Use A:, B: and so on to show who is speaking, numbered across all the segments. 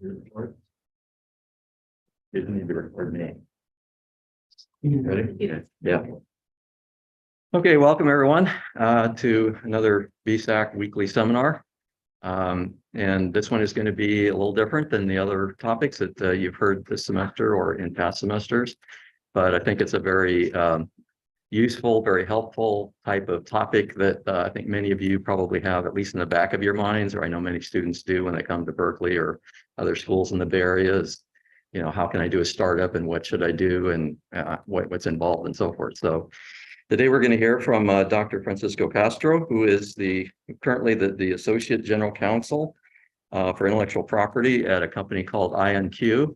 A: Record. Didn't need to record me. Ready? Yeah. Okay, welcome everyone to another bsac weekly seminar. And this one is going to be a little different than the other topics that you've heard this semester or in past semesters. But I think it's a very useful, very helpful type of topic that I think many of you probably have, at least in the back of your minds, or I know many students do when they come to Berkeley or other schools in the Bay Area. Is, you know, how can I do a startup and what should I do and what's involved and so forth. So today we're going to hear from Dr. Francisco Castro, who is currently the Associate General Counsel for Intellectual Property at a company called IonQ.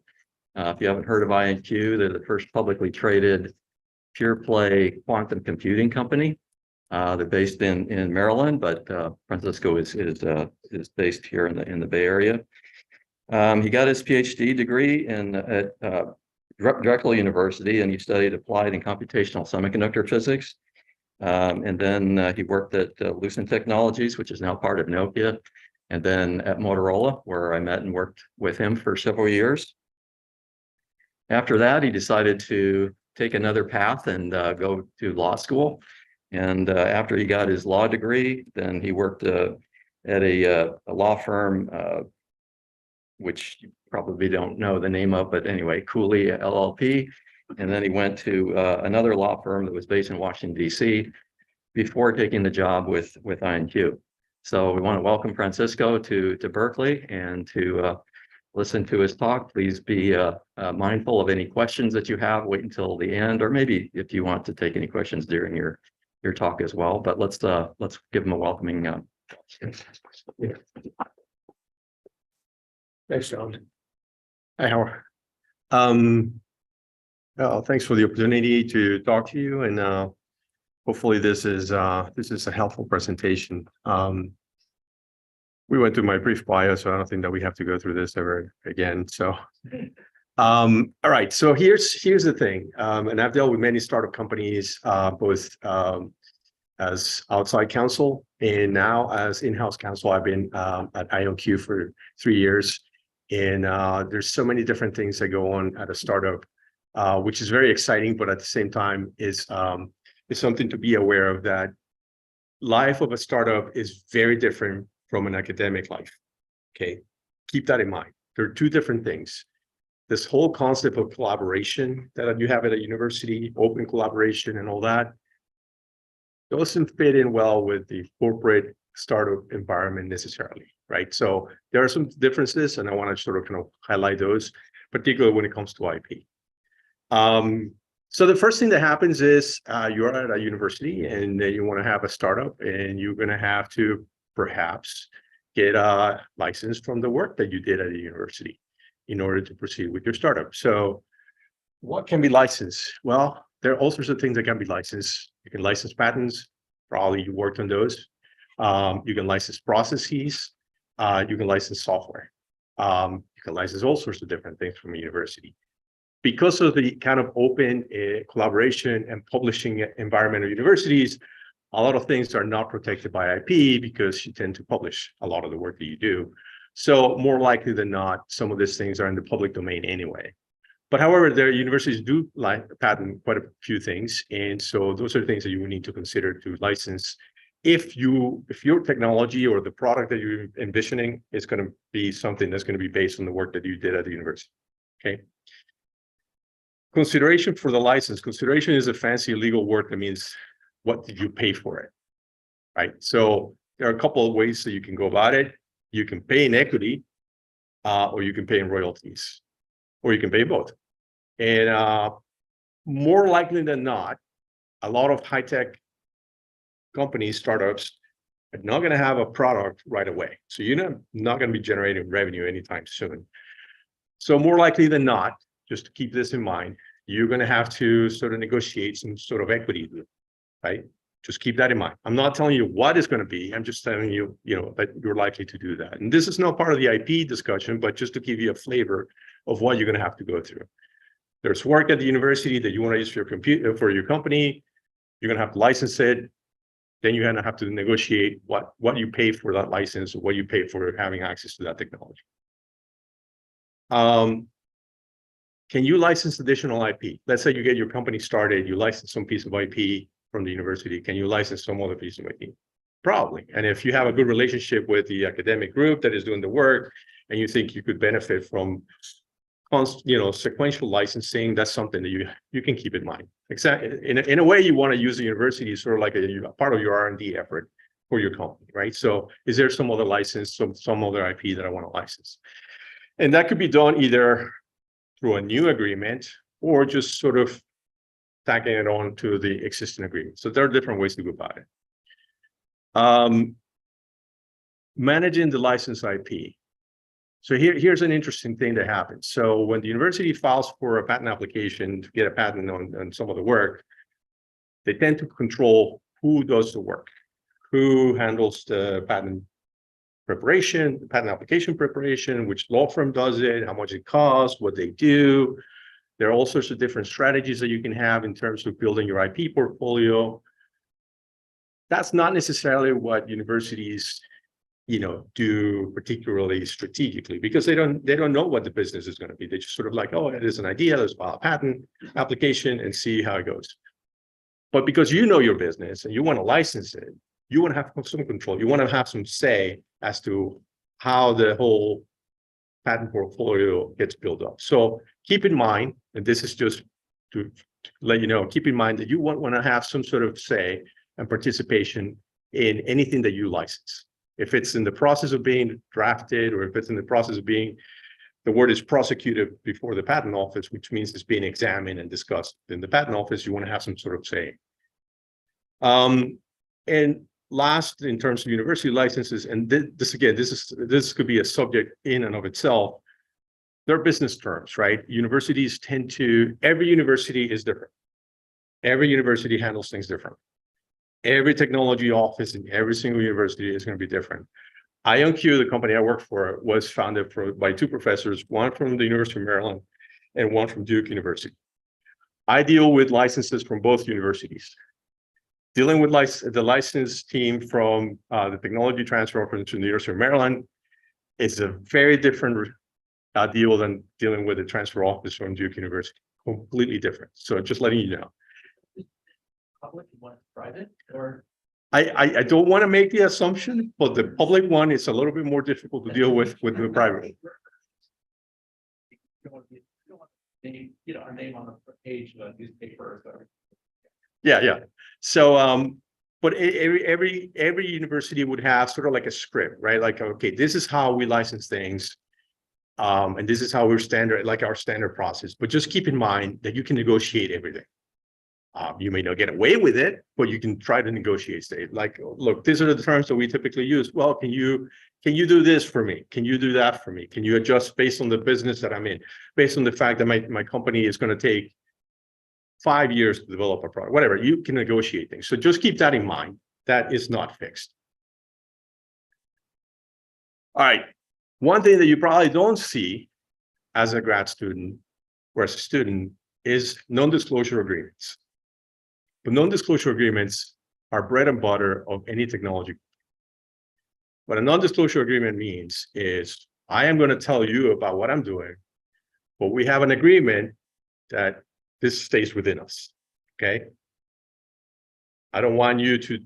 A: If you haven't heard of IonQ, they're the first publicly traded pure play quantum computing company. They're based in Maryland, but Francisco is based here in the Bay Area. He got his PhD degree at Berkeley University, and he studied applied and computational semiconductor physics. And then he worked at Lucent Technologies, which is now part of Nokia, and then at Motorola, where I met and worked with him for several years. After that, he decided to take another path and go to law school. And after he got his law degree, then he worked at a law firm, which you probably don't know the name of, but anyway, Cooley LLP. And then he went to another law firm that was based in Washington, D.C. before taking the job with IonQ. So we want to welcome Francisco to Berkeley and to listen to his talk. Please be mindful of any questions that you have. Wait until the end, or maybe if you want to take any questions during your talk as well. But let's give him a welcoming.
B: Thanks, John. Hi, Howard. Thanks for the opportunity to talk to you, and hopefully this is a helpful presentation. We went through my brief bio, so I don't think that we have to go through this ever again. So, all right. So here's the thing, and I've dealt with many startup companies, both as outside counsel and now as in-house counsel. I've been at IonQ for 3 years, and there's so many different things that go on at a startup, which is very exciting, but at the same time is something to be aware of, that life of a startup is very different from an academic life. Okay, keep that in mind. There are two different things. This whole concept of collaboration that you have at a university, open collaboration and all that, doesn't fit in well with the corporate startup environment necessarily, right? So there are some differences, and I want to sort of kind of highlight those, particularly when it comes to IP. So the first thing that happens is you're at a university and you want to have a startup, and you're going to have to perhaps get a license from the work that you did at the university in order to proceed with your startup. So what can be licensed? Well, there are all sorts of things that can be licensed. You can license patents. Probably you worked on those. You can license processes. You can license software. You can license all sorts of different things from a university. Because of the kind of open collaboration and publishing environment of universities, a lot of things are not protected by IP because you tend to publish a lot of the work that you do. So more likely than not, some of these things are in the public domain anyway. But however, their universities do patent quite a few things. And so those are things that you would need to consider to license if your technology or the product that you're envisioning is going to be something that's going to be based on the work that you did at the university. Okay. Consideration for the license. Consideration is a fancy legal word that means, what did you pay for it, right? So there are a couple of ways that you can go about it. You can pay in equity, or you can pay in royalties, or you can pay both. And more likely than not, a lot of high-tech companies, startups, are not going to have a product right away. So you're not going to be generating revenue anytime soon. So more likely than not, just to keep this in mind, you're going to have to sort of negotiate some sort of equity, right? Just keep that in mind. I'm not telling you what it's going to be. I'm just telling you, that you're likely to do that. And this is not part of the IP discussion, but just to give you a flavor of what you're going to have to go through. There's work at the university that you want to use for your company. You're going to have to license it. Then you're going to have to negotiate what you pay for that license, or what you pay for having access to that technology. Can you license additional IP? Let's say you get your company started, you license some piece of IP from the university. Can you license some other piece of IP? Probably. And if you have a good relationship with the academic group that is doing the work, and you think you could benefit from sequential licensing, that's something that you can keep in mind. Exactly. In a way, you want to use the university sort of like a part of your R&D effort for your company, right? So is there some other license, some other IP that I want to license? And that could be done either through a new agreement or just sort of tacking it on to the existing agreement. So there are different ways to go about it. Managing the license IP. So here's an interesting thing that happens. So when the university files for a patent application to get a patent on some of the work, they tend to control who does the work, who handles the patent preparation, the patent application preparation, which law firm does it, how much it costs, what they do. There are all sorts of different strategies that you can have in terms of building your IP portfolio. That's not necessarily what universities do particularly strategically, because they don't know what the business is going to be. They just sort of like, oh, it is an idea, let's file a patent application and see how it goes. But because you know your business and you want to license it, you want to have some control. You want to have some say as to how the whole patent portfolio gets built up. So keep in mind, and this is just to let you know, keep in mind that you want to have some sort of say and participation in anything that you license. If it's in the process of being drafted, or if it's in the process of being, the word is prosecuted before the patent office, which means it's being examined and discussed in the patent office, you want to have some sort of say. And last, in terms of university licenses, and this could be a subject in and of itself, they're business terms, right? Universities tend to, every university is different. Every university handles things different. Every technology office in every single university is going to be different. IonQ, the company I work for, was founded by two professors, one from the University of Maryland and one from Duke University. I deal with licenses from both universities. Dealing with the license team from the technology transfer office from the University of Maryland is a very different deal than dealing with the transfer office from Duke University. Completely different. So just letting you know.
C: Public, you want private, or
B: I don't want to make the assumption, but the public one is a little bit more difficult to deal with the private.
C: you don't want to name, our name on the page of a newspaper. Or
B: Yeah. So but every university would have sort of like a script, right? Like, okay, this is how we license things. And this is how we're standard, like our standard process. But just keep in mind that you can negotiate everything. You may not get away with it, but you can try to negotiate. Say, like, look, these are the terms that we typically use. Well, can you do this for me? Can you do that for me? Can you adjust based on the business that I'm in? Based on the fact that my company is going to take 5 years to develop a product, whatever, you can negotiate things. So just keep that in mind. That is not fixed. All right. One thing that you probably don't see as a grad student or as a student is non-disclosure agreements. But non-disclosure agreements are bread and butter of any technology. What a non-disclosure agreement means is I am going to tell you about what I'm doing, but we have an agreement that this stays within us, okay? I don't want you to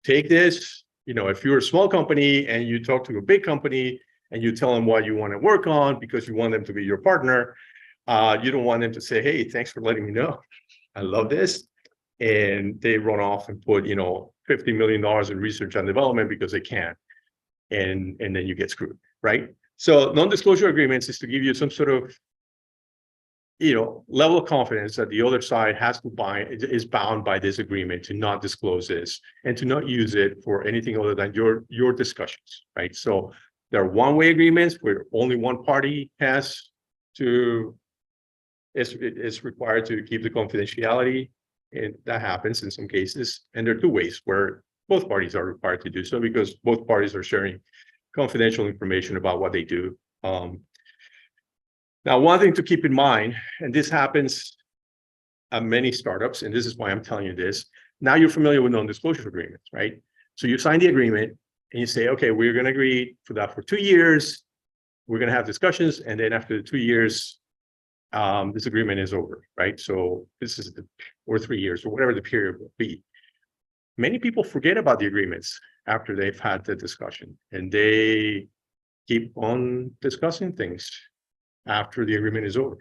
B: take this, if you're a small company and you talk to a big company and you tell them what you want to work on because you want them to be your partner, you don't want them to say, hey, thanks for letting me know. I love this. And they run off and put, $50 million in research and development because they can. And then you get screwed, right? So non-disclosure agreements is to give you some sort of, level of confidence that the other side is bound by this agreement to not disclose this and to not use it for anything other than your discussions, right? So there are one-way agreements where only one party is required to keep the confidentiality, and that happens in some cases. And there are two ways where both parties are required to do so because both parties are sharing confidential information about what they do. Now, one thing to keep in mind, and this happens at many startups, and this is why I'm telling you this. Now you're familiar with non-disclosure agreements, right? So you sign the agreement and you say, okay, we're going to agree for that for 2 years. we're going to have discussions, and then after 2 years, this agreement is over, right? So this is or 3 years, or whatever the period will be. Many people forget about the agreements after they've had the discussion, and they keep on discussing things after the agreement is over.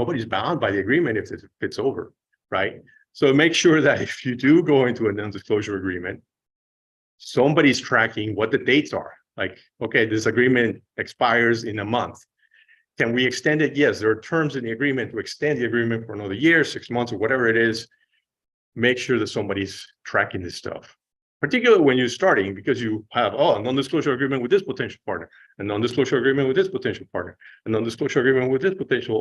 B: Nobody's bound by the agreement if it's over, right? So make sure that if you do go into a non-disclosure agreement, somebody's tracking what the dates are. Like, okay, this agreement expires in a month. Can we extend it? Yes, there are terms in the agreement to extend the agreement for another year, 6 months, or whatever it is. Make sure that somebody's tracking this stuff, particularly when you're starting, because you have, a non-disclosure agreement with this potential partner, a non-disclosure agreement with this potential partner, a non-disclosure agreement with this potential,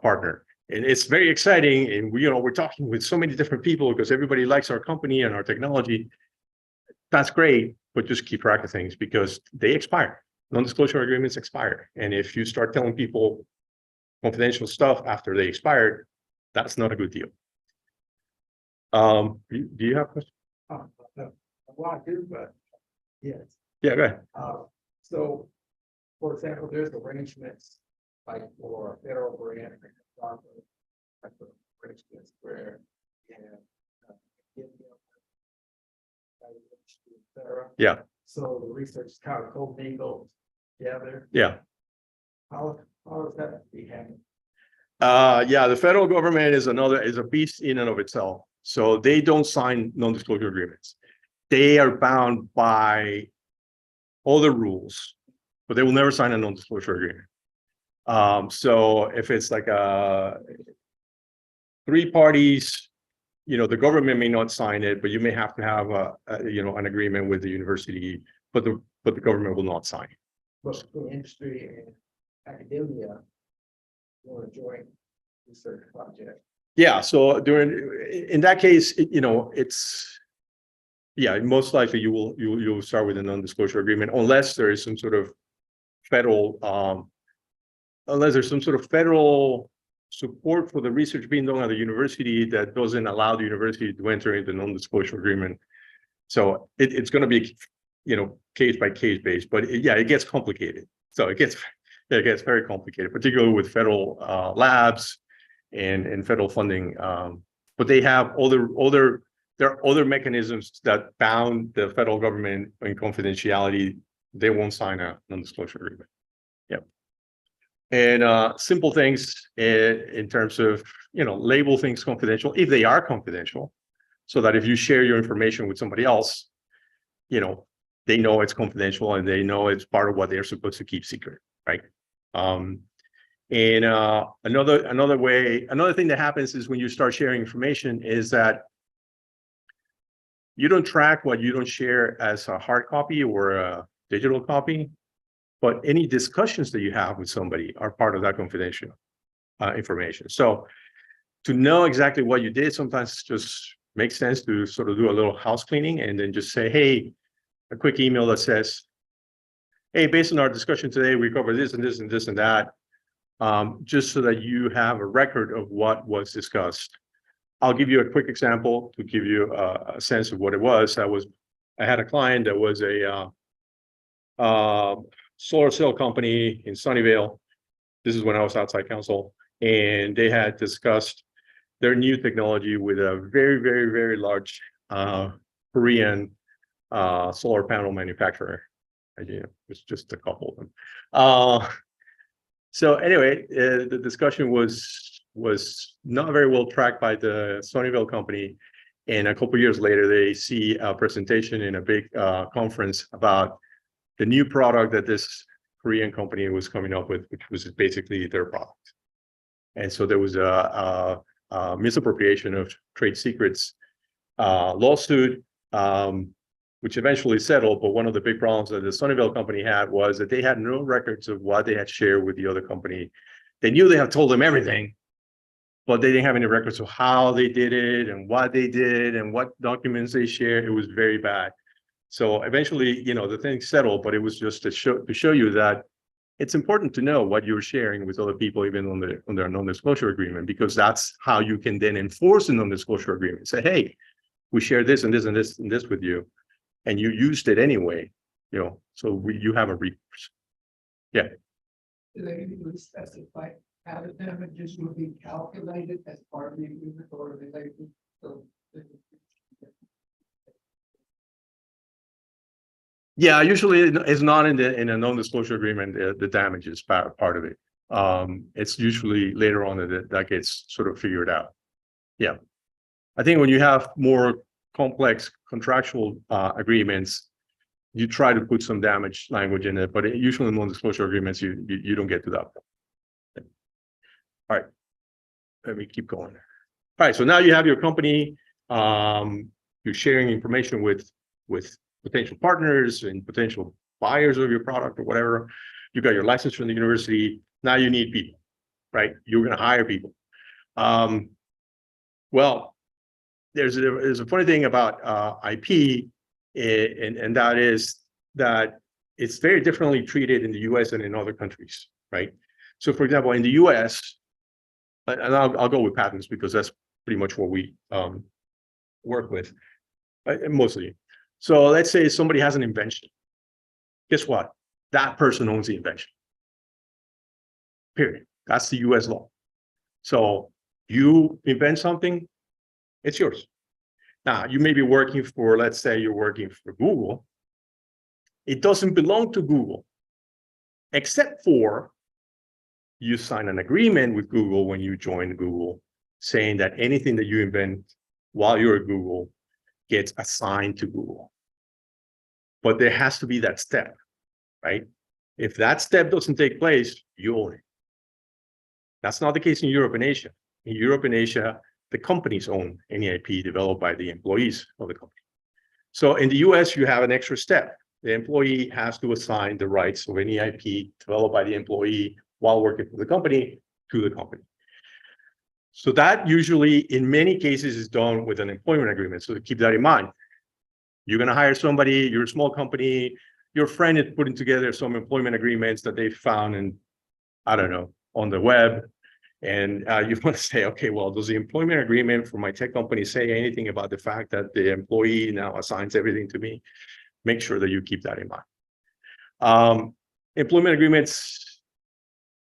B: partner. And it's very exciting. And we're talking with so many different people because everybody likes our company and our technology. That's great, but just keep track of things because they expire. Non-disclosure agreements expire. And if you start telling people confidential stuff after they expired, that's not a good deal. Do you have a question?
C: Well, I do, but yes.
B: Yeah, go ahead.
C: So, for example, there's arrangements like for federal grant, type of arrangements where, etc.
B: Yeah.
C: So the research is kind of co-mingled together.
B: Yeah.
C: How is that be handled?
B: Yeah, the federal government is a beast in and of itself. So they don't sign non-disclosure agreements. They are bound by all the rules, but they will never sign a non-disclosure agreement. So if it's like three parties, the government may not sign it, but you may have to have an agreement with the university, but the government will not sign it.
C: But the industry and academia want to join research project.
B: Yeah, so in that case, most likely you'll start with a non-disclosure agreement unless there is some sort of federal support for the research being done at the university that doesn't allow the university to enter into non-disclosure agreement. So it's going to be case by case based, but it gets complicated. So it gets very complicated, particularly with federal labs and federal funding. But they have there are other mechanisms that bound the federal government in confidentiality. They won't sign a non-disclosure agreement. Yep. And simple things in terms of label things confidential if they are confidential, so that if you share your information with somebody else, they know it's confidential and they know it's part of what they're supposed to keep secret, right? And another thing that happens is when you start sharing information is that you don't track what you don't share as a hard copy or a digital copy, but any discussions that you have with somebody are part of that confidential information. So to know exactly what you did, sometimes just makes sense to sort of do a little house cleaning and then just say, hey, a quick email that says, hey, based on our discussion today, we covered this and this and this and that, just so that you have a record of what was discussed. I'll give you a quick example to give you a sense of what it was. I had a client that was a solar cell company in Sunnyvale. This is when I was outside counsel, and they had discussed their new technology with a very, very, very large Korean solar panel manufacturer. It's just a couple of them. So anyway, the discussion was not very well tracked by the Sunnyvale company. And a couple of years later, they see a presentation in a big conference about the new product that this Korean company was coming up with, which was basically their product. And so there was a misappropriation of trade secrets lawsuit, which eventually settled. But one of the big problems that the Sunnyvale company had was that they had no records of what they had shared with the other company. They knew they had told them everything, but they didn't have any records of how they did it and what they did and what documents they shared. It was very bad. So eventually, the thing settled, but it was just to show you that it's important to know what you're sharing with other people, even under a non-disclosure agreement, because that's how you can then enforce a non-disclosure agreement. Say, hey, we share this and this and this and this with you, and you used it anyway. So you have a recourse.
C: Do they usually specify how the damages will be calculated as part of the agreement, or are they like, so?
B: Yeah, usually it's not in a non-disclosure agreement, the damage is part of it. It's usually later on that gets sort of figured out. Yeah. I think when you have more complex contractual agreements, you try to put some damage language in it, but usually in non-disclosure agreements, you don't get to that point. All right, let me keep going. All right, so now you have your company. You're sharing information with potential partners and potential buyers of your product or whatever. You got your license from the university. Now you need people, right? You're going to hire people. Well, there's a funny thing about IP, and that is that it's very differently treated in the US and in other countries, right? So for example, in the US, and I'll go with patents because that's pretty much what we work with mostly. So let's say somebody has an invention. Guess what? That person owns the invention. Period. That's the US law. So you invent something, it's yours. Now, you may be working for, let's say you're working for Google. It doesn't belong to Google, except for you sign an agreement with Google when you join Google, saying that anything that you invent while you're at Google gets assigned to Google. But there has to be that step, right? If that step doesn't take place, you own it. That's not the case in Europe and Asia. In Europe and Asia, the companies own any IP developed by the employees of the company. So in the US, you have an extra step. The employee has to assign the rights of any IP developed by the employee while working for the company to the company. So that usually, in many cases, is done with an employment agreement. So keep that in mind. You're going to hire somebody, you're a small company, your friend is putting together some employment agreements that they found in, I don't know, on the web. And you want to say, okay, well, does the employment agreement for my tech company say anything about the fact that the employee now assigns everything to me? Make sure that you keep that in mind. Employment agreements,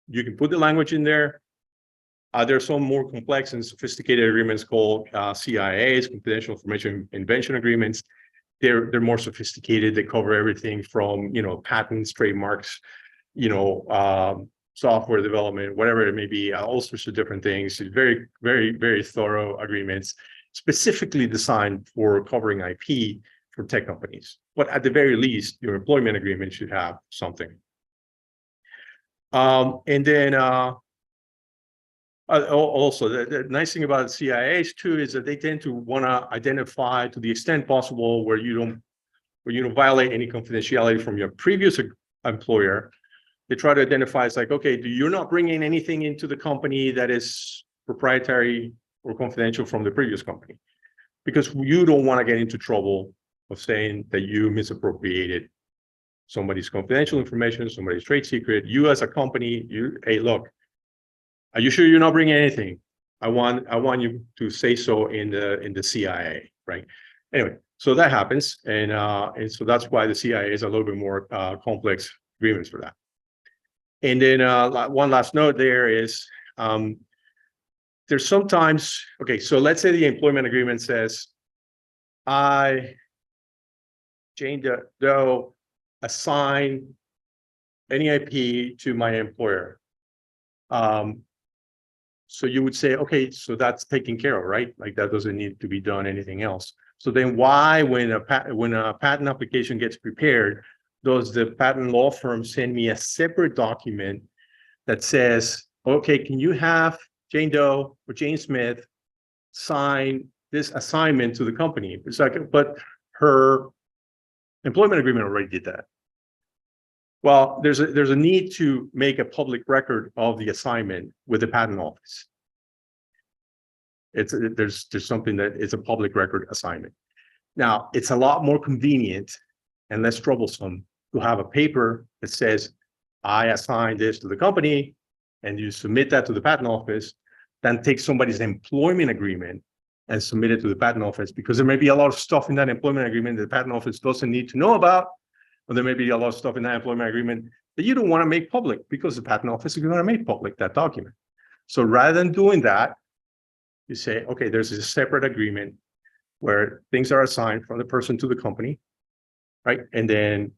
B: you can put the language in there. There's some more complex and sophisticated agreements called CIAs, confidential information invention agreements. They're more sophisticated. They cover everything from, patents, trademarks, software development, whatever it may be, all sorts of different things. Very, very, very thorough agreements, specifically designed for covering IP for tech companies. But at the very least, your employment agreement should have something. And then also, the nice thing about CIAs too is that they tend to want to identify, to the extent possible, where you don't violate any confidentiality from your previous employer. They try to identify, it's like, okay, you're not bringing anything into the company that is proprietary or confidential from the previous company, because you don't want to get into trouble of saying that you misappropriated somebody's confidential information, somebody's trade secret. You as a company, hey, look, are you sure you're not bringing anything? I want you to say so in the CIA, right? Anyway, so that happens, and so that's why the CIA is a little bit more complex agreements for that. And then one last note there is there's sometimes, okay, so let's say the employment agreement says, I, Jane Doe, assign any IP to my employer. So you would say, okay, so that's taken care of, right? Like that doesn't need to be done anything else. So then why, when a patent application gets prepared, does the patent law firm send me a separate document that says, okay, can you have Jane Doe or Jane Smith sign this assignment to the company? It's like, but her employment agreement already did that. Well, there's a need to make a public record of the assignment with the patent office. There's something that is a public record assignment. Now, it's a lot more convenient and less troublesome to have a paper that says, I assign this to the company, and you submit that to the patent office, than take somebody's employment agreement and submit it to the patent office, because there may be a lot of stuff in that employment agreement that the patent office doesn't need to know about, or there may be a lot of stuff in that employment agreement that you don't want to make public because the patent office is going to make public that document. So rather than doing that, you say, okay, there's a separate agreement where things are assigned from the person to the company, right? And then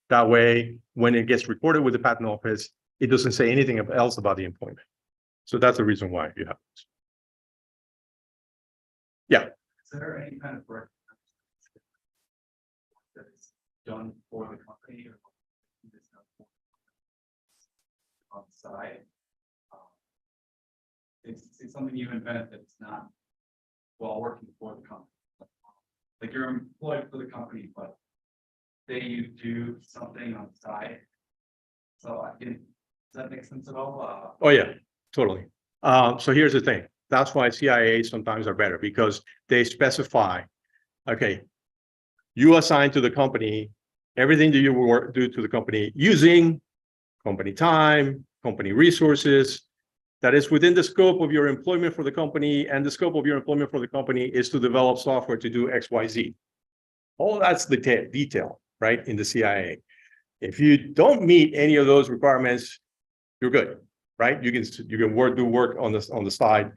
B: that way, when it gets reported with the patent office, it doesn't say anything else about the employment. So that's the reason why you have this. Yeah.
D: Is there any kind of work that is done for the company or on the side? It's something you invent that's not while working for the company. Like you're employed for the company, but say you do something on the side. So does that make sense at all?
B: Oh, yeah, totally. So here's the thing. That's why CIAs sometimes are better because they specify, okay, you assign to the company everything that you will do to the company using company time, company resources, that is within the scope of your employment for the company, and the scope of your employment for the company is to develop software to do X, Y, Z. All that's the detail, right, in the CIA. If you don't meet any of those requirements, you're good, right? You can do work on the side,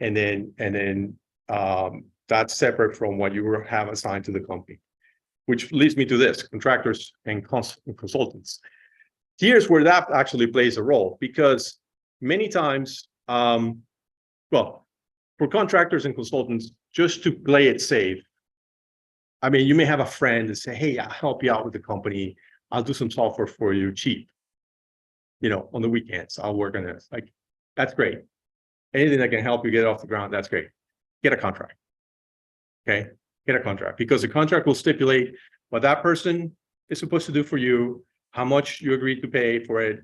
B: and then that's separate from what you have assigned to the company. Which leads me to this: contractors and consultants. Here's where that actually plays a role, because many times, well, for contractors and consultants, just to play it safe, I mean, you may have a friend and say, hey, I'll help you out with the company. I'll do some software for you cheap. You know, on the weekends, I'll work on this. Like, that's great. Anything that can help you get off the ground, that's great. Get a contract. Okay, get a contract, because the contract will stipulate what that person is supposed to do for you, how much you agreed to pay for it,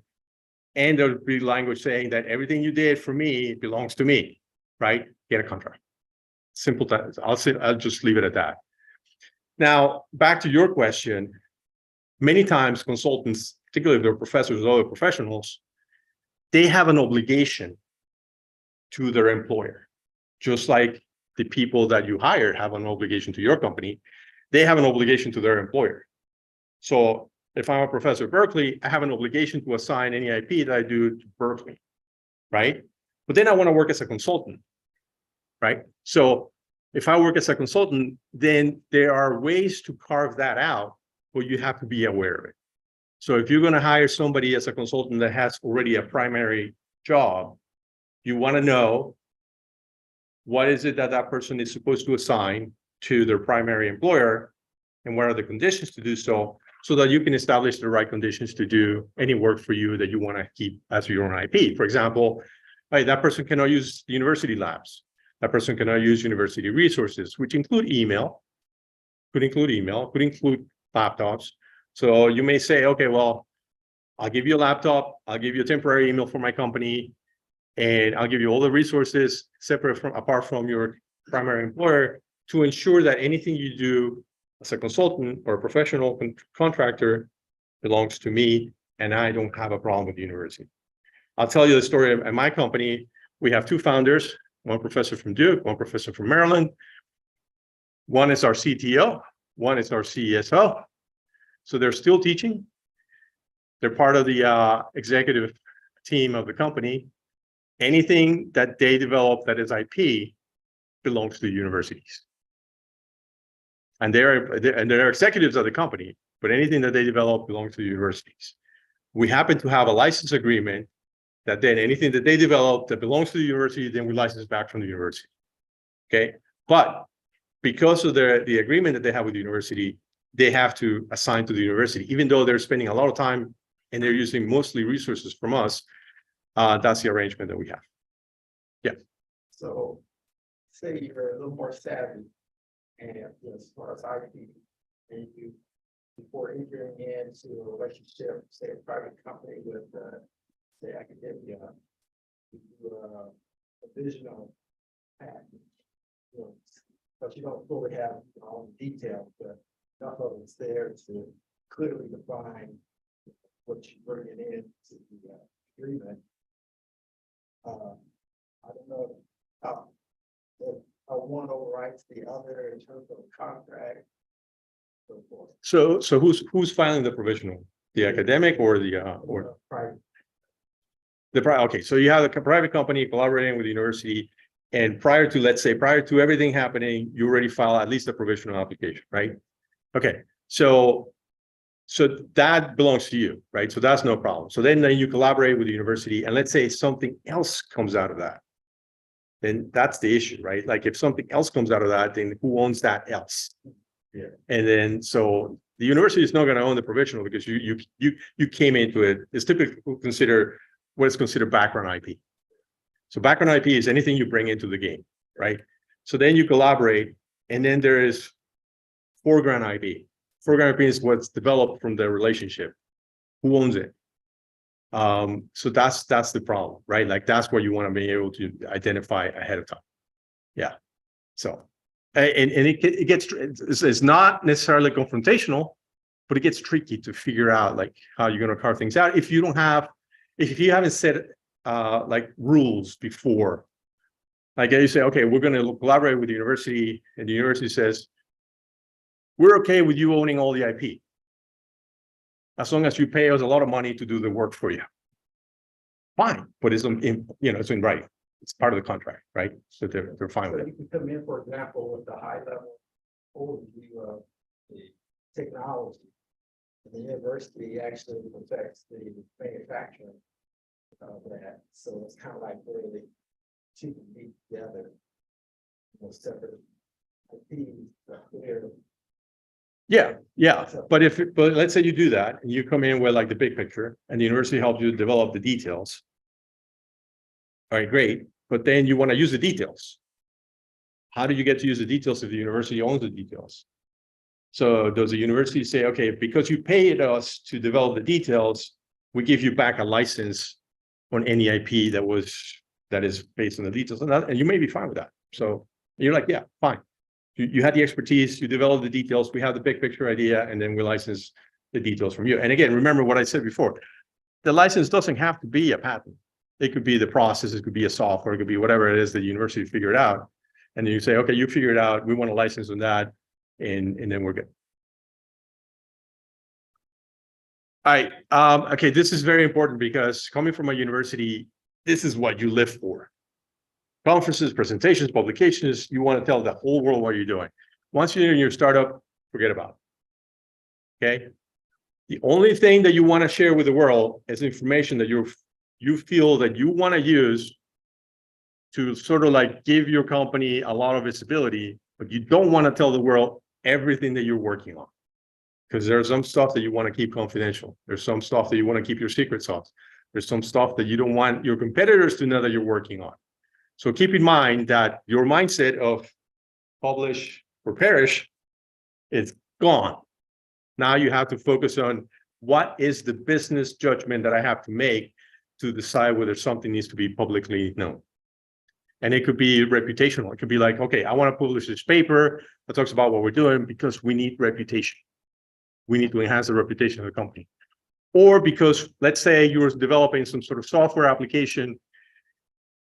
B: and there'll be language saying that everything you did for me belongs to me, right? Get a contract. Simple. I'll just leave it at that. Now, back to your question. Many times consultants, particularly if they're professors or other professionals, they have an obligation to their employer, just like the people that you hire have an obligation to your company. They have an obligation to their employer. So if I'm a professor at Berkeley, I have an obligation to assign any IP that I do to Berkeley, right? But then I want to work as a consultant, right? So if I work as a consultant, then there are ways to carve that out, but you have to be aware of it. So if you're going to hire somebody as a consultant that has already a primary job, you want to know what is it that that person is supposed to assign to their primary employer, and what are the conditions to do so, so that you can establish the right conditions to do any work for you that you want to keep as your own IP. For example, right, that person cannot use the university labs. That person cannot use university resources, which include email, could include laptops. So you may say, okay, well, I'll give you a laptop, I'll give you a temporary email for my company, and I'll give you all the resources apart from your primary employer, to ensure that anything you do as a consultant or a professional contractor belongs to me, and I don't have a problem with the university. I'll tell you the story at my company. We have two founders, one professor from Duke, one professor from Maryland. One is our CTO, one is our CSO. So they're still teaching. They're part of the executive team of the company. Anything that they develop that is IP belongs to the universities. And they're executives of the company, but anything that they develop belongs to the universities. We happen to have a license agreement that then anything that they develop that belongs to the university, then we license back from the university. Okay, but because of the agreement that they have with the university, they have to assign to the university, even though they're spending a lot of time and they're using mostly resources from us. That's the arrangement that we have. Yeah.
C: So say you're a little more savvy, and as far as IP, and you, before entering into a relationship, say a private company with, say academia, you do a visional package, you know, but you don't fully have all the details, but enough of it's there to clearly define what you're bringing into the agreement. I don't know if one overrides the other in terms of contract, so forth.
B: So who's filing the provisional? The academic or or
C: Private.
B: okay, so you have a private company collaborating with the university, and prior to everything happening, you already file at least a provisional application, right? Okay, so that belongs to you, right? So that's no problem. So then you collaborate with the university, and let's say something else comes out of that. Then that's the issue, right? Like if something else comes out of that, then who owns that else?
C: Yeah.
B: And then so the university is not going to own the provisional because you came into it. It's typically considered what is considered background IP. So background IP is anything you bring into the game, right? So then you collaborate, and then there is foreground IP. Foreground IP is what's developed from the relationship. Who owns it? So that's the problem, right? Like that's what you want to be able to identify ahead of time. Yeah. So, and it gets, it's not necessarily confrontational, but it gets tricky to figure out like how you're going to carve things out if you haven't set like rules before. Like you say, okay, we're going to collaborate with the university, and the university says, we're okay with you owning all the IP, as long as you pay us a lot of money to do the work for you. Fine, but it's it's in writing. It's part of the contract, right? So they're fine
C: So
B: with it.
C: you can come in, for example, with the high level overview of the technology. And the university actually protects the manufacturing of that. So it's kind of like really two can meet together. Separate IPs, clear.
B: Yeah. But let's say you do that and you come in with like the big picture, and the university helps you develop the details. All right, great. But then you want to use the details. How do you get to use the details if the university owns the details? So does the university say, okay, because you paid us to develop the details, we give you back a license on any IP that is based on the details, and you may be fine with that. So you're like, yeah, fine. You had the expertise, you developed the details, we have the big picture idea, and then we license the details from you. And again, remember what I said before, the license doesn't have to be a patent. It could be the process, it could be a software, it could be whatever it is that the university figured out. And then you say, okay, you figured it out, we want a license on that, and then we're good. All right, okay, this is very important because coming from a university, this is what you live for. Conferences, presentations, publications, you want to tell the whole world what you're doing. Once you're in your startup, forget about it. Okay. The only thing that you want to share with the world is information that you feel that you want to use to sort of like give your company a lot of visibility, but you don't want to tell the world everything that you're working on. Because there's some stuff that you want to keep confidential. There's some stuff that you want to keep your secrets off. There's some stuff that you don't want your competitors to know that you're working on. So keep in mind that your mindset of publish or perish is gone. Now you have to focus on what is the business judgment that I have to make to decide whether something needs to be publicly known. And it could be reputational. It could be like, okay, I want to publish this paper that talks about what we're doing because we need reputation. We need to enhance the reputation of the company. Or because, let's say you're developing some sort of software application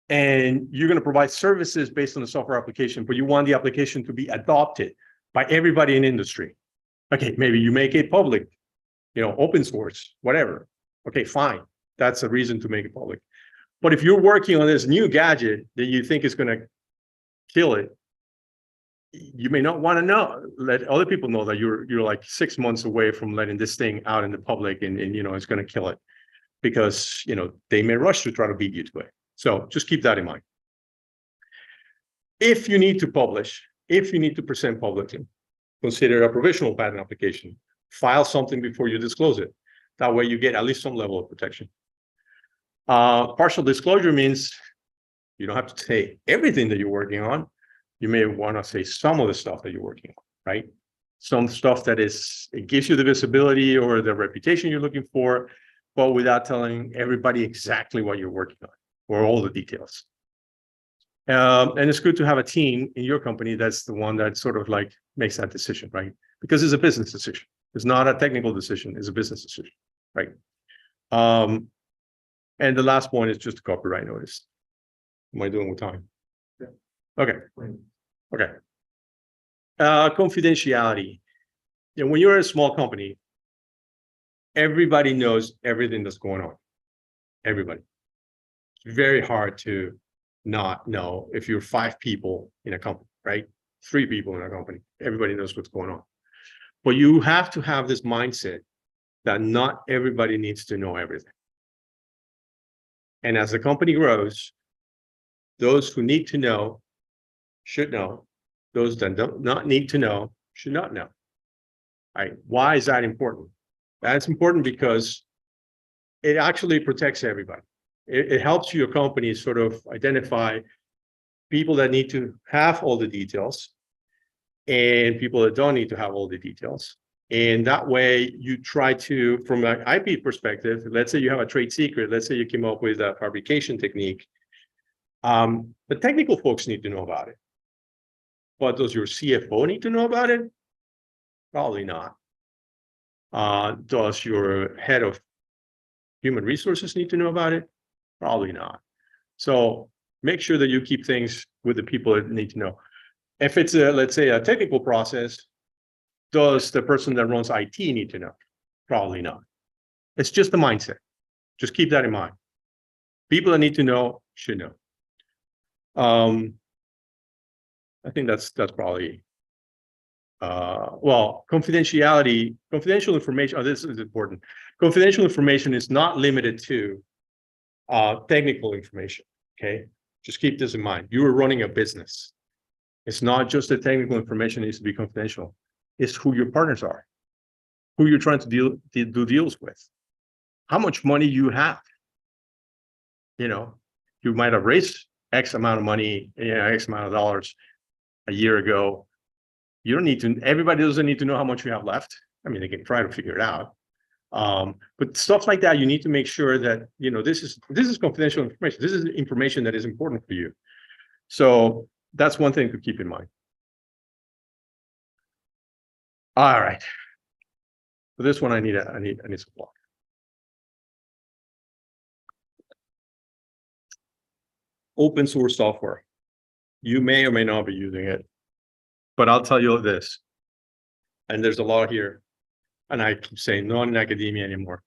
B: and you're going to provide services based on the software application, but you want the application to be adopted by everybody in industry. Okay, maybe you make it public, open source, whatever. Okay, fine. That's a reason to make it public. But if you're working on this new gadget that you think is going to kill it, you may not want to let other people know that you're like 6 months away from letting this thing out in the public, and it's going to kill it because they may rush to try to beat you to it. So just keep that in mind. If you need to publish, if you need to present publicly, consider a provisional patent application. File something before you disclose it. That way you get at least some level of protection. Partial disclosure means you don't have to say everything that you're working on. You may want to say some of the stuff that you're working on, right? Some stuff that it gives you the visibility or the reputation you're looking for, but without telling everybody exactly what you're working on or all the details. And it's good to have a team in your company that's the one that sort of like makes that decision, right? Because it's a business decision. It's not a technical decision, it's a business decision, right? And the last point is just a copyright notice. Am I doing with time?
C: Yeah.
B: Okay. Okay. Confidentiality. when you're a small company, everybody knows everything that's going on. Everybody. It's very hard to not know if you're 5 people in a company, right? 3 people in a company. Everybody knows what's going on. But you have to have this mindset that not everybody needs to know everything. And as the company grows, those who need to know should know. Those that do not need to know should not know. All right. Why is that important? That's important because it actually protects everybody. It helps your company sort of identify people that need to have all the details and people that don't need to have all the details. And that way you try to, from an IP perspective, let's say you have a trade secret, let's say you came up with a fabrication technique. The technical folks need to know about it. But does your CFO need to know about it? Probably not. Does your head of human resources need to know about it? Probably not. So make sure that you keep things with the people that need to know. If it's a, let's say, a technical process, does the person that runs IT need to know? Probably not. It's just the mindset. Just keep that in mind. People that need to know should know. I think that's probably well, confidentiality, confidential information. Oh, this is important. Confidential information is not limited to technical information. Okay, just keep this in mind. You are running a business. It's not just the technical information needs to be confidential. It's who your partners are, who you're trying to do deals with, how much money you have. You know, you might have raised X amount of money, X amount of dollars a year ago. You don't need to, everybody doesn't need to know how much you have left. I mean, they can try to figure it out. But stuff like that, you need to make sure that, this is confidential information. This is information that is important for you. So that's one thing to keep in mind. All right. For this one, I need some block. Open source software. You may or may not be using it, but I'll tell you this. And there's a lot here, and I keep saying not in academia anymore.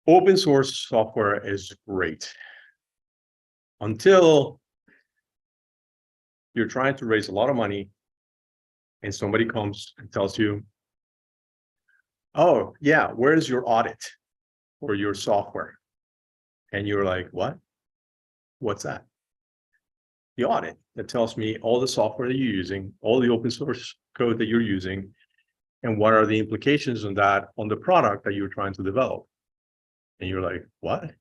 B: Open source software is great until you're trying to raise a lot of money and somebody comes and tells you, oh yeah, where's your audit for your software? And you're like, what? What's that? The audit that tells me all the software that you're using, all the open source code that you're using, and what are the implications on that on the product that you're trying to develop. And you're like, what?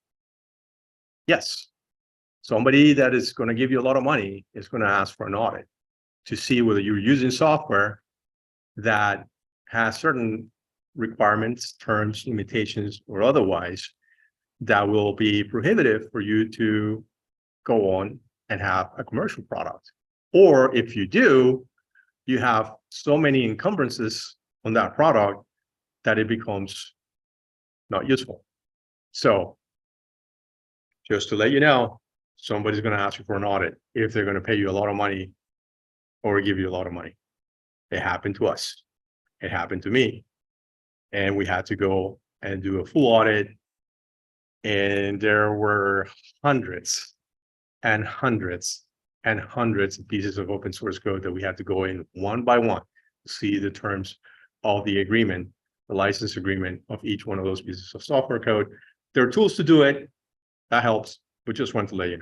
B: Yes. Somebody that is going to give you a lot of money is going to ask for an audit to see whether you're using software that has certain requirements, terms, limitations, or otherwise that will be prohibitive for you to go on and have a commercial product. Or if you do, you have so many encumbrances on that product that it becomes not useful. So just to let you know, somebody's going to ask you for an audit if they're going to pay you a lot of money or give you a lot of money. It happened to us. It happened to me. And we had to go and do a full audit. And there were hundreds and hundreds and hundreds of pieces of open source code that we had to go in one by one to see the terms of the agreement, the license agreement of each one of those pieces of software code. There are tools to do it. That helps, but just want to let you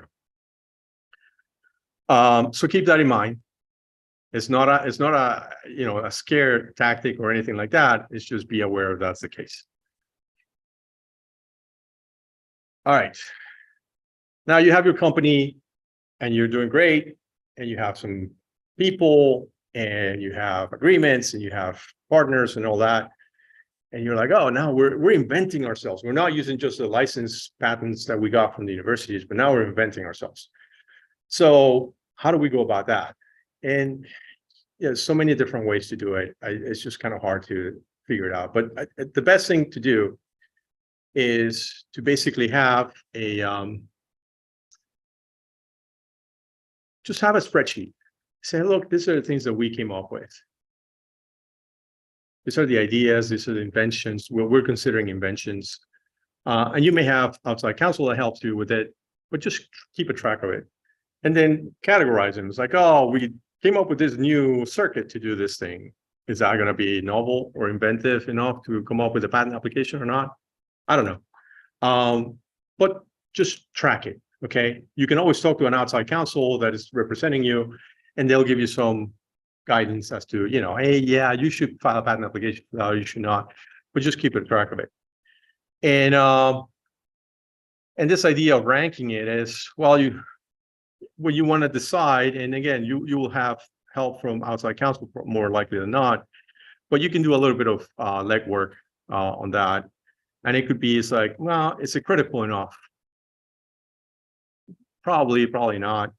B: know. So keep that in mind. It's not a scare tactic or anything like that. It's just be aware if that's the case. All right. Now you have your company and you're doing great, and you have some people and you have agreements and you have partners and all that. And you're like, oh, now we're inventing ourselves. We're not using just the license patents that we got from the universities, but now we're inventing ourselves. So how do we go about that? And so many different ways to do it. It's just kind of hard to figure it out. But the best thing to do is to basically have a just have a spreadsheet. Say, look, these are the things that we came up with. These are the ideas, these are the inventions, what we're considering inventions. And you may have outside counsel that helps you with it, but just keep a track of it. And then categorize them. It's like, oh, we came up with this new circuit to do this thing. Is that going to be novel or inventive enough to come up with a patent application or not? I don't know. But just track it. Okay. You can always talk to an outside counsel that is representing you, and they'll give you some guidance as to, you know, hey, yeah, you should file a patent application. No, you should not, but just keep a track of it. And this idea of ranking it is, well, what you want to decide, and again, you will have help from outside counsel more likely than not, but you can do a little bit of legwork on that. And it could be, it's like, well, is it critical enough? Probably not.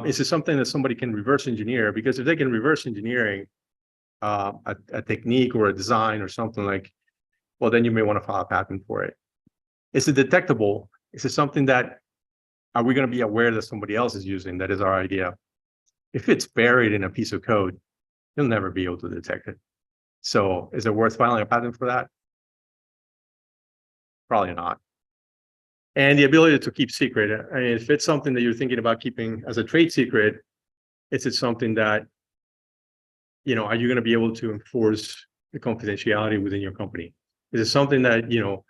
B: Is it something that somebody can reverse engineer? Because if they can reverse engineering a technique or a design or something, like, well, then you may want to file a patent for it. Is it detectable? Is it something that, are we going to be aware that somebody else is using? That is our idea. If it's buried in a piece of code, you'll never be able to detect it. So is it worth filing a patent for that? Probably not. And the ability to keep secret. I mean, if it's something that you're thinking about keeping as a trade secret, is it something that, you know, are you going to be able to enforce the confidentiality within your company? Is it something that, you know,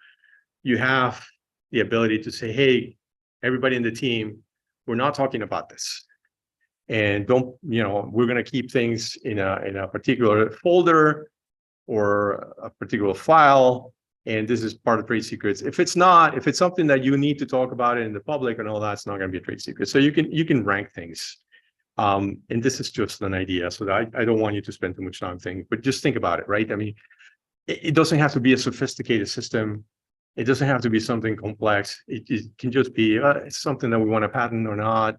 B: you have the ability to say, hey, everybody in the team, we're not talking about this. And don't, you know, we're going to keep things in a particular folder or a particular file. And this is part of trade secrets. If it's not, if it's something that you need to talk about it in the public and all that, it's not going to be a trade secret. So you can rank things. And this is just an idea. So that I don't want you to spend too much time thinking, but just think about it, right? I mean, it doesn't have to be a sophisticated system. It doesn't have to be something complex. It can just be it's something that we want to patent or not.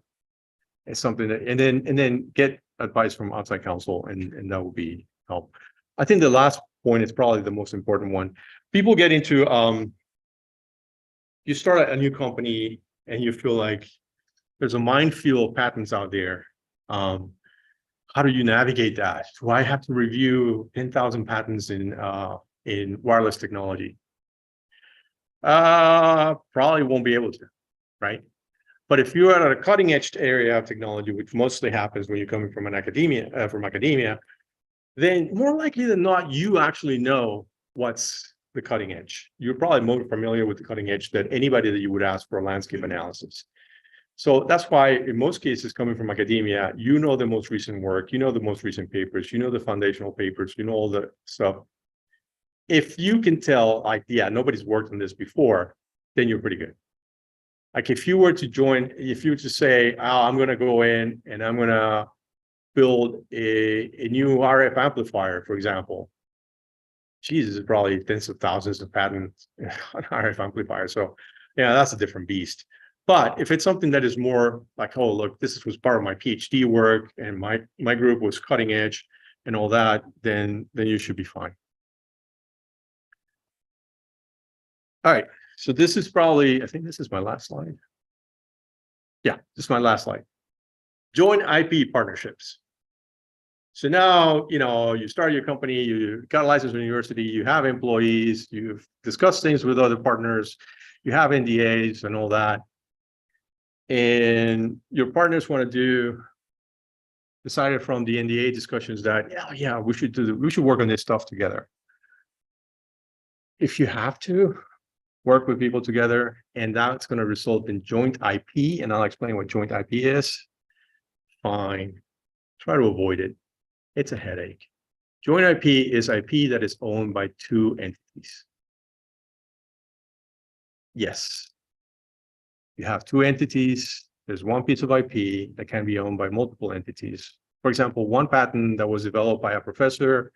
B: It's something that, and then get advice from outside counsel, and that will be help. I think the last point is probably the most important one. People get into you start a new company and you feel like there's a minefield of patents out there. How do you navigate that? Do I have to review 10,000 patents in wireless technology? Probably won't be able to, right? But if you are at a cutting edge area of technology, which mostly happens when you're coming from academia, then more likely than not, you actually know what's the cutting edge. You're probably more familiar with the cutting edge than anybody that you would ask for a landscape analysis. So that's why in most cases coming from academia, you know the most recent work, you know the most recent papers, you know the foundational papers, you know all the stuff. If you can tell, like, yeah, nobody's worked on this before, then you're pretty good. Like if you were to join, if you were to say, oh, I'm going to go in and I'm going to build a new RF amplifier, for example, Jesus, is probably tens of thousands of patents on RF amplifier. So yeah, that's a different beast. But if it's something that is more like, oh, look, this was part of my PhD work and my group was cutting edge and all that, then you should be fine. All right. So this is probably, I think this is my last slide. Yeah, this is my last slide. Joint IP partnerships. So now, you know, you start your company, you got a license from the university, you have employees, you've discussed things with other partners, you have NDAs and all that. And your partners want to decided from the NDA discussions that, yeah, we should work on this stuff together. If you have to work with people together and that's going to result in joint IP, and I'll explain what joint IP is, fine, try to avoid it. It's a headache. Joint IP is IP that is owned by two entities. Yes. You have two entities. There's one piece of IP that can be owned by multiple entities. For example, one patent that was developed by a professor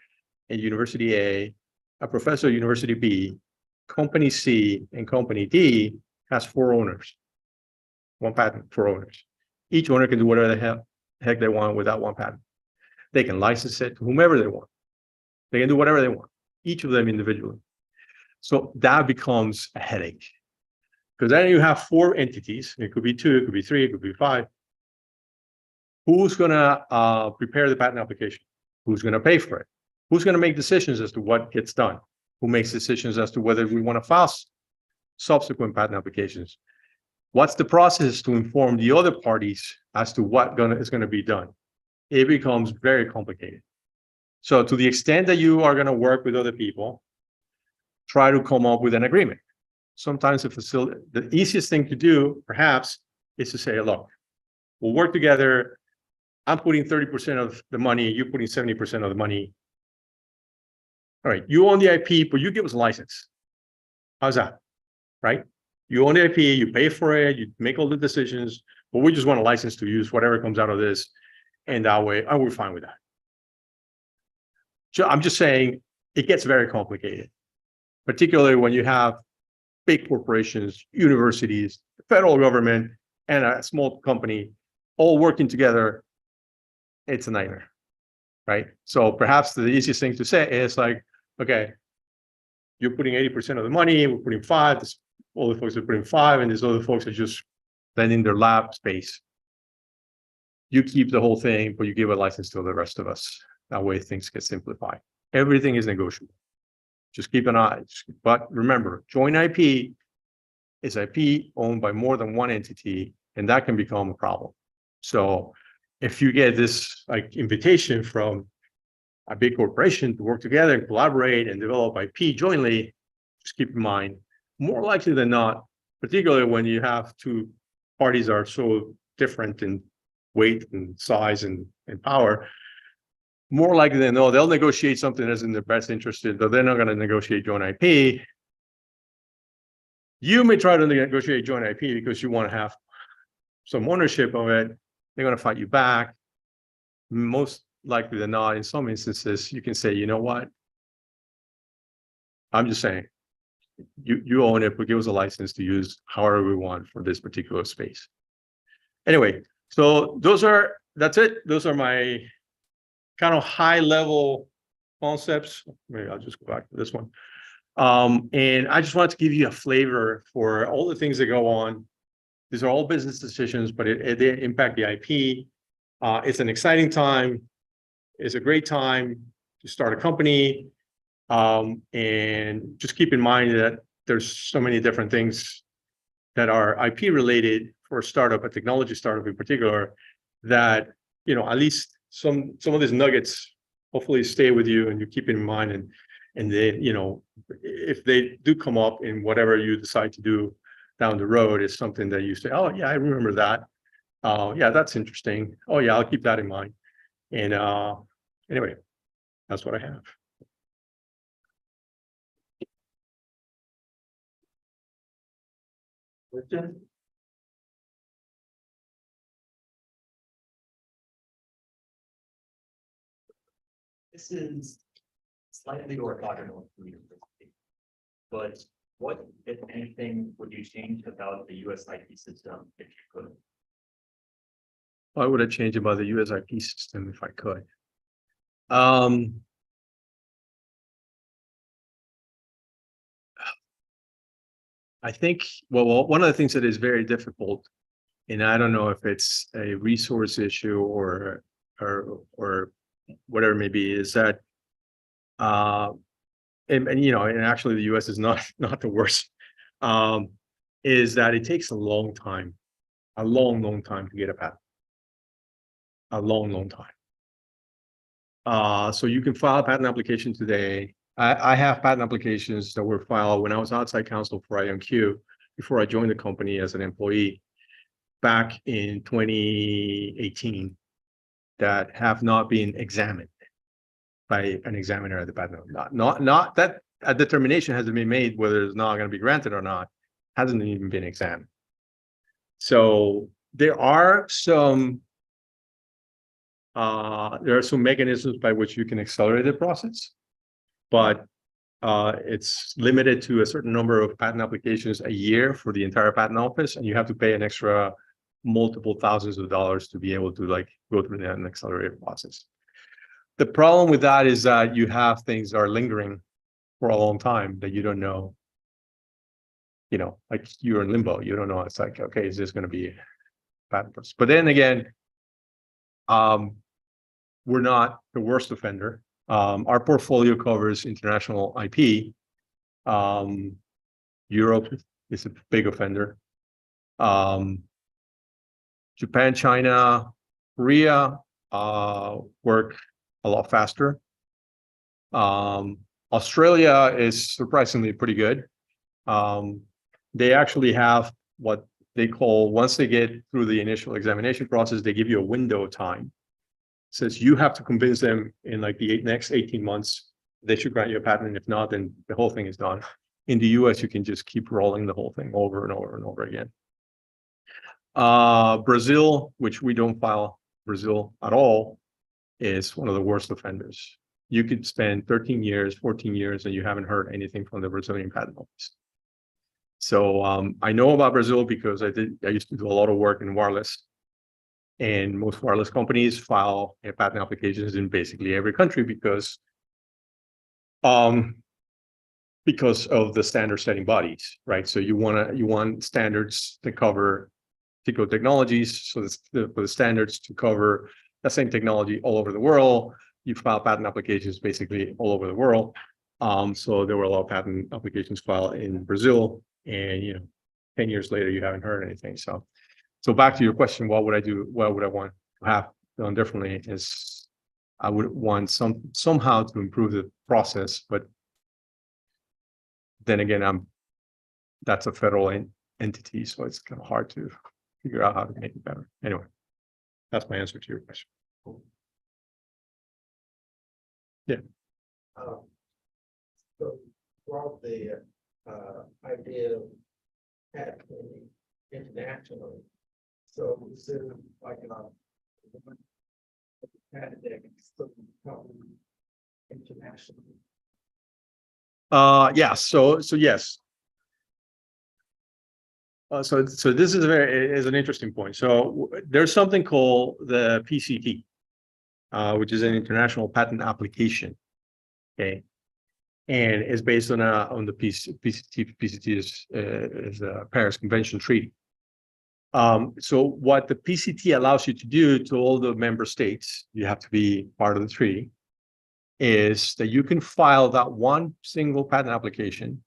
B: at University A, a professor at University B, Company C, and Company D has 4 owners. One patent, 4 owners. Each owner can do whatever the heck they want with that one patent. They can license it to whomever they want. They can do whatever they want, each of them individually. So that becomes a headache. Because then you have 4 entities. It could be 2, it could be 3, it could be 5. Who's going to prepare the patent application? Who's going to pay for it? Who's going to make decisions as to what gets done? Who makes decisions as to whether we want to file subsequent patent applications? What's the process to inform the other parties as to what is going to be done? It becomes very complicated. So to the extent that you are going to work with other people, try to come up with an agreement. Sometimes the easiest thing to do, perhaps, is to say, look, we'll work together. I'm putting 30% of the money, you're putting 70% of the money. All right, you own the IP, but you give us a license. How's that? Right? You own the IP, you pay for it, you make all the decisions, but we just want a license to use whatever comes out of this. And that way, we're fine with that. So I'm just saying it gets very complicated, particularly when you have big corporations, universities, the federal government, and a small company all working together. It's a nightmare, right? So perhaps the easiest thing to say is like, okay, you're putting 80% of the money, we're putting 5, all the folks are putting 5, and these other folks are just lending their lab space. You keep the whole thing, but you give a license to the rest of us. That way things get simplified. Everything is negotiable. Just keep an eye. But remember, joint IP is IP owned by more than one entity, and that can become a problem. So if you get this like invitation from a big corporation to work together and collaborate and develop IP jointly, just keep in mind, more likely than not, particularly when you have two parties are so different in weight and size and power, more likely than not, they'll negotiate something that's in their best interest, though they're not going to negotiate joint IP. You may try to negotiate joint IP because you want to have some ownership of it. They're going to fight you back. Most likely than not, in some instances, you can say, you know what? I'm just saying, you own it, but give us a license to use however we want for this particular space. Anyway, so that's it. Those are my kind of high level concepts. Maybe I'll just go back to this one. And I just wanted to give you a flavor for all the things that go on. These are all business decisions, but they impact the IP. It's an exciting time. It's a great time to start a company. And just keep in mind that there's so many different things that are IP related for a startup, a technology startup in particular, that, you know, at least some of these nuggets hopefully stay with you and you keep in mind, and they, you know, if they do come up in whatever you decide to do down the road, is something that you say, oh yeah, I remember that. Yeah, that's interesting. Oh yeah, I'll keep that in mind. And anyway, that's what I have.
A: Question?
E: This is slightly orthogonal to university, but what, if anything, would you change about the US IP system if you could?
B: Why would I change about the US IP system if I could? I think, well, one of the things that is very difficult, and I don't know if it's a resource issue or whatever it may be, is that and you know, and actually the US is not the worst, is that it takes a long time to get a patent. A long time. So you can file a patent application today. I have patent applications that were filed when I was outside counsel for IonQ before I joined the company as an employee back in 2018 that have not been examined by an examiner at the patent. Not that a determination hasn't been made whether it's not going to be granted or not, hasn't even been examined. So there are some mechanisms by which you can accelerate the process, but it's limited to a certain number of patent applications a year for the entire patent office, and you have to pay an extra multiple thousands of dollars to be able to like go through that and accelerated process. The problem with that is that you have things that are lingering for a long time that you don't know, you know, like you're in limbo. You don't know. It's like, okay, is this going to be a patent process? But then again, we're not the worst offender. Our portfolio covers international IP. Europe is a big offender. Japan, China, Korea work a lot faster. Australia is surprisingly pretty good. They actually have what they call, once they get through the initial examination process, they give you a window of time. Says you have to convince them in like the next 18 months, they should grant you a patent. If not, then the whole thing is done. In the US, you can just keep rolling the whole thing over and over and over again. Brazil, which we don't file Brazil at all, is one of the worst offenders. You could spend 13 years, 14 years, and you haven't heard anything from the Brazilian patent office. So I know about Brazil because I used to do a lot of work in wireless. And most wireless companies file patent applications in basically every country because of the standard setting bodies, right? So you want standards to cover particular technologies. So for the standards to cover the same technology all over the world, you file patent applications basically all over the world. So there were a lot of patent applications filed in Brazil, and 10 years later, you haven't heard anything. So back to your question, what would I do? What would I want to have done differently? Is I would want somehow to improve the process, but then again, that's a federal entity, so it's kind of hard to figure out how to make it better. Anyway, that's my answer to your question. Yeah.
C: So brought the idea of patenting internationally. So this is like patent that can still become international.
B: Yeah. So yes. So this is an interesting point. So there's something called the PCT, which is an international patent application. Okay, and it's based on the PCT. PCT is a Paris Convention Treaty. So what the PCT allows you to do to all the member states, you have to be part of the treaty, is that you can file that one single patent application,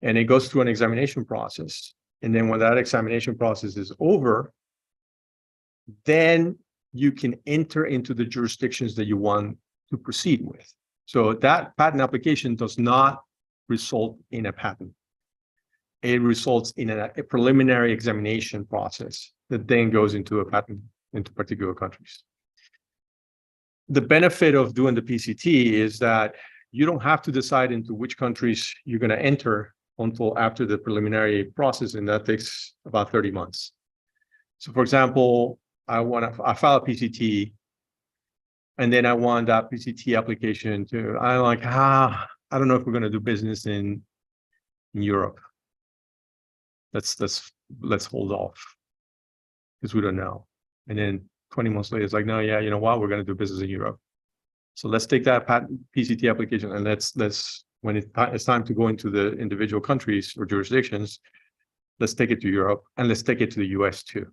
B: and it goes through an examination process. And then when that examination process is over, then you can enter into the jurisdictions that you want to proceed with. So that patent application does not result in a patent. It results in a preliminary examination process that then goes into a patent into particular countries. The benefit of doing the PCT is that you don't have to decide into which countries you're going to enter until after the preliminary process, and that takes about 30 months. So for example, I file a PCT, and then I want that PCT application I'm like, I don't know if we're going to do business in Europe. Let's hold off because we don't know. And then 20 months later, it's like, no, yeah, you know what? We're going to do business in Europe. So let's take that patent PCT application, and let's when it's time to go into the individual countries or jurisdictions, let's take it to Europe, and let's take it to the US too.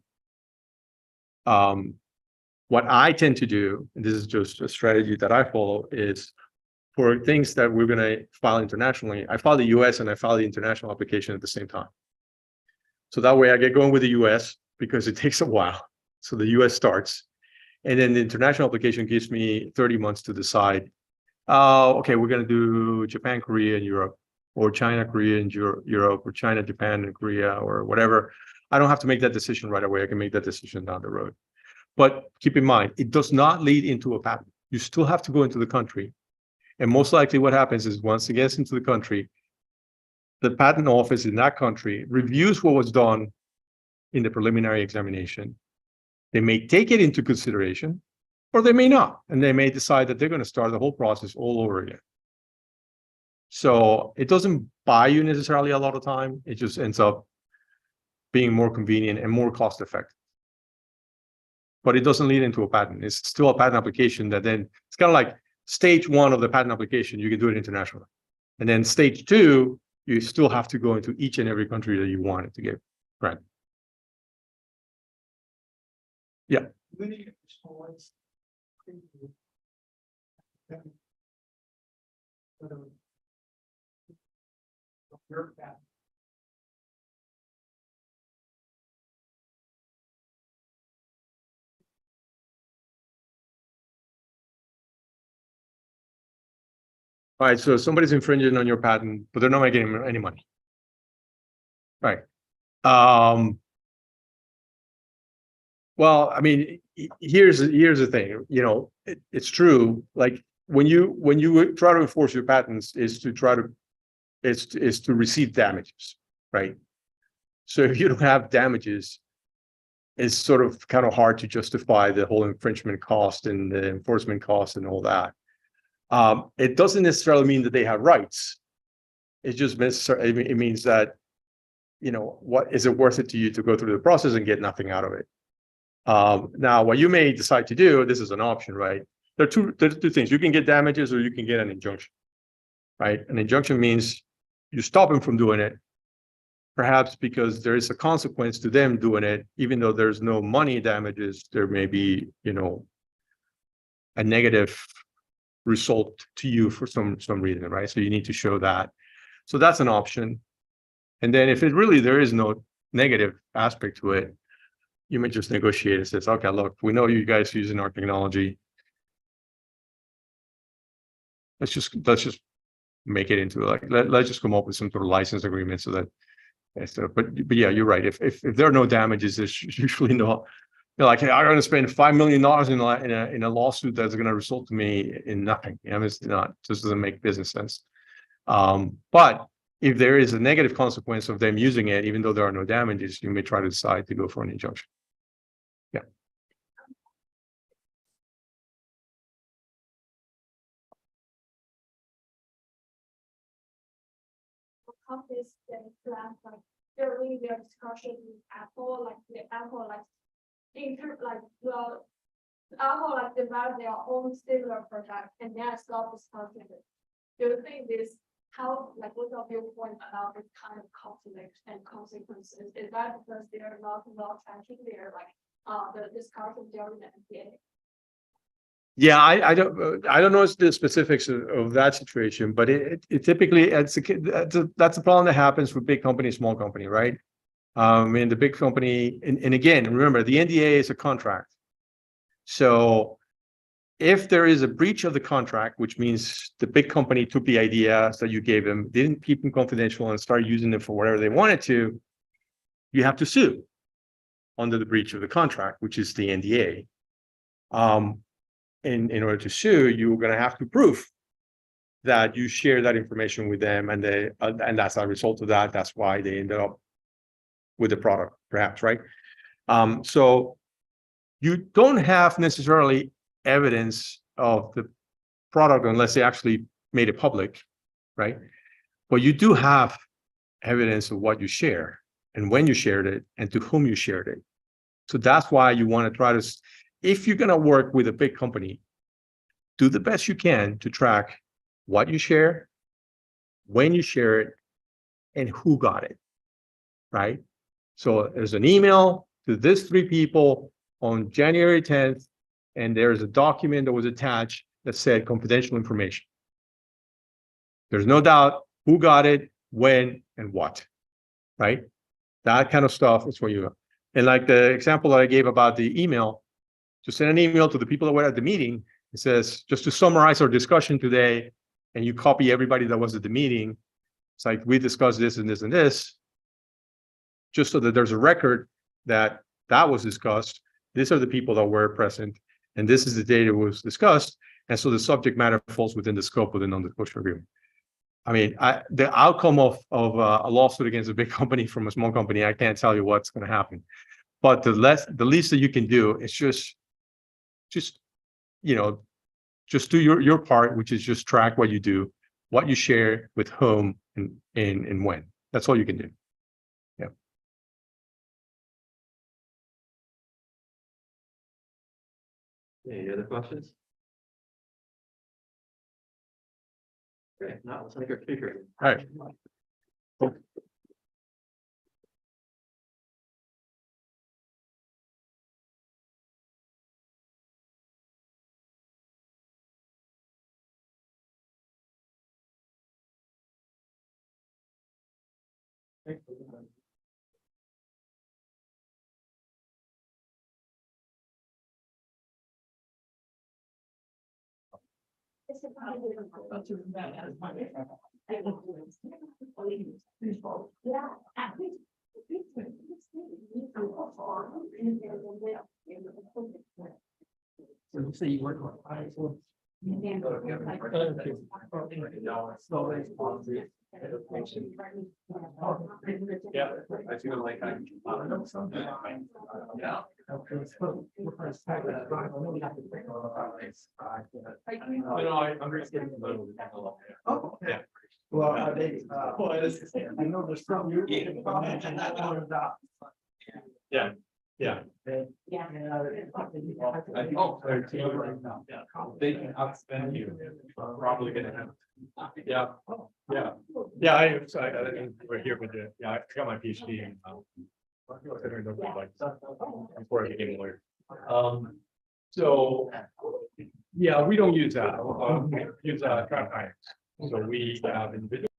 B: What I tend to do, and this is just a strategy that I follow, is for things that we're going to file internationally, I file the US and I file the international application at the same time. So that way I get going with the US because it takes a while. So the US starts, and then the international application gives me 30 months to decide, okay, we're going to do Japan, Korea, and Europe, or China, Korea, and Europe, or China, Japan, and Korea, or whatever. I don't have to make that decision right away. I can make that decision down the road. But keep in mind, it does not lead into a patent. You still have to go into the country. And most likely what happens is once it gets into the country, the patent office in that country reviews what was done in the preliminary examination. They may take it into consideration, or they may not. And they may decide that they're going to start the whole process all over again. So it doesn't buy you necessarily a lot of time. It just ends up being more convenient and more cost effective. But it doesn't lead into a patent. It's still a patent application that then it's kind of like stage one of the patent application, you can do it internationally. And then stage two, you still have to go into each and every country that you want it to get granted. Yeah.
C: Many response Your patent.
B: All right, so somebody's infringing on your patent, but they're not making any money. Right. Well, I mean, here's the thing, you know, it's true, like when you try to enforce your patents is to try to is to receive damages, right? So if you don't have damages, it's sort of kind of hard to justify the whole infringement cost and the enforcement cost and all that. It doesn't necessarily mean that they have rights. It just it means that, you know, what is it worth it to you to go through the process and get nothing out of it? Now, what you may decide to do, this is an option, right? There's two things. You can get damages or you can get an injunction, right? An injunction means you stop them from doing it, perhaps because there is a consequence to them doing it, even though there's no money damages, there may be, you know, a negative result to you for some reason, right? So you need to show that. So that's an option. And then if there is no negative aspect to it, you may just negotiate. It says, okay, look, we know you guys using our technology. Let's just make it into like, let's just come up with some sort of license agreement so that, but yeah, you're right. If there are no damages, there's usually no, you're like, hey, I'm going to spend $5 million in a lawsuit that's going to result to me in nothing. I mean, it's not, just doesn't make business sense. But if there is a negative consequence of them using it, even though there are no damages, you may try to decide to go for an injunction. Yeah.
F: Companies that plan like during their discussion with Apple, like the Apple well, Apple like develop their own similar product and then stop discussing it. Do you think this how like what's your viewpoint about this kind of conflict and consequences? Is that because they're not well tracking their the discussion during the NDA?
B: Yeah, I don't know the specifics of that situation, but it typically that's a problem that happens with big company, small company, right? And the big company, and again, remember the NDA is a contract. So if there is a breach of the contract, which means the big company took the ideas that you gave them, didn't keep them confidential and started using them for whatever they wanted to, you have to sue under the breach of the contract, which is the NDA. In order to sue, you're going to have to prove that you share that information with them, and and that's a result of that. That's why they ended up with the product, perhaps, right? So you don't have necessarily evidence of the product unless they actually made it public, right? But you do have evidence of what you share and when you shared it and to whom you shared it. So that's why you want to try to, if you're going to work with a big company, do the best you can to track what you share, when you share it, and who got it, right? So there's an email to this 3 people on January 10th, and there's a document that was attached that said confidential information. There's no doubt who got it, when, and what, right? That kind of stuff is what you, and like the example that I gave about the email, just send an email to the people that were at the meeting. It says, just to summarize our discussion today, and you copy everybody that was at the meeting. It's like, we discussed this and this and this, just so that there's a record that was discussed. These are the people that were present, and this is the date it was discussed. And so the subject matter falls within the scope of the non-disclosure agreement. I mean, the outcome of a lawsuit against a big company from a small company, I can't tell you what's going to happen. But the least that you can do is just you know, just do your part, which is just track what you do, what you share with whom, and when. That's all you can do. Yeah.
A: Any other questions? Okay, now let's take our speaker.
B: All right.
C: So you work on ISO.
D: Yeah, I feel like I. Yeah. I'm just getting a little.
C: Oh,
D: Yeah.
C: well, I know there's some.
D: Yeah, yeah. Oh, they can outspend you. Probably gonna have. Yeah, yeah, yeah. We're here with the, yeah, I got my PhD in. Before I became a lawyer. So. Yeah, we don't use that. We use trap hires. So we have individuals.